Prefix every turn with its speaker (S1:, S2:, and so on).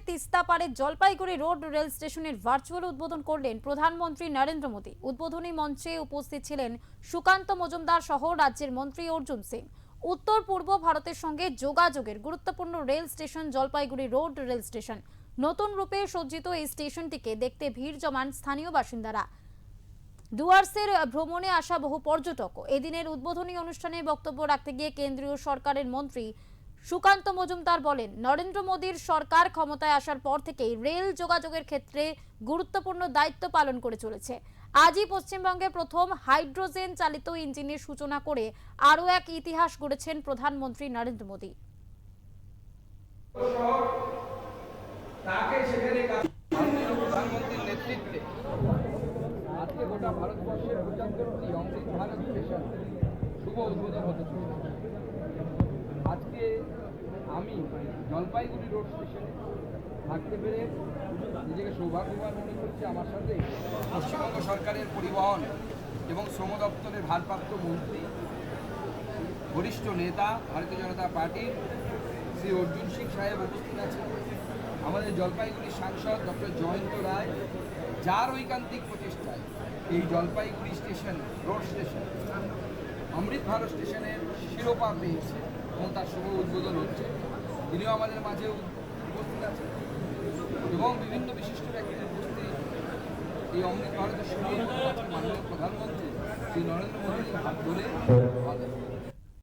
S1: তিস্তা পারে Jalpaiguri road rail স্টেশনের virtual উদ্বোধন করলেন প্রধানমন্ত্রী নরেন্দ্র মোদী। উদ্বোধনী মঞ্চে উপস্থিত ছিলেন সুকান্ত মজুমদার সহ রাজ্যের মন্ত্রী অর্জুন সিং। উত্তর পূর্ব ভারতের সঙ্গে যোগাযোগের গুরুত্বপূর্ণ rail station Jalpaiguri road rail station. নতুন রূপে সজ্জিত এই স্টেশনটিকে দেখতে ভিড় জমান স্থানীয় বাসিন্দারা। ডুয়ার্সের ভ্রমণে আসা বহু পর্যটক। এদিনের উদ্বোধনী অনুষ্ঠানে বক্তব্য রাখতে গিয়ে কেন্দ্রীয় সরকারের মন্ত্রী সুকান্ত মজুমদার বলেন, নরেন্দ্র মোদীর সরকার ক্ষমতায় আসার পর থেকেই রেল যোগাযোগের ক্ষেত্রে গুরুত্বপূর্ণ দায়িত্ব পালন করে চলেছে। আজই পশ্চিমবঙ্গে প্রথম হাইড্রোজেন চালিত ইঞ্জিনের সূচনা করে আরও এক ইতিহাস গড়েছেন প্রধানমন্ত্রী নরেন্দ্র মোদী।
S2: প্রধানমন্ত্রীর নেতৃত্বে আজকে গোটা ভারতবর্ষের 75টি অমৃত ভারত স্টেশন শুভ উদ্বোধন হতে চলেছে। আজকে আমি জলপাইগুড়ি রোড স্টেশনে থাকতে পেরে নিজেকে সৌভাগ্যবান মনে করছি। আমার সাথে পশ্চিমবঙ্গ সরকারের পরিবহন এবং শ্রম দপ্তরের ভারপ্রাপ্ত মন্ত্রী, বরিষ্ঠ নেতা ভারতীয় জনতা পার্টির শ্রী অর্জুন সিং সাহেব উপস্থিত আছেন। আমাদের জলপাইগুড়ির সাংসদ ডক্টর জয়ন্ত রায়, যার ঐকান্তিক প্রচেষ্টায় এই জলপাইগুড়ি স্টেশন রোড স্টেশন অমৃত ভারত স্টেশনের শিরোপা পেয়েছে এবং তার শুভ উদ্বোধন হচ্ছে। তিনিও আমাদের মাঝে উপস্থিত আছেন এবং বিভিন্ন বিশিষ্ট ব্যক্তিদের উপস্থিত এই অমৃত ভারতের শুভ উদ্বোধন মাননীয় প্রধানমন্ত্রী শ্রী নরেন্দ্র মোদীর হাত ধরে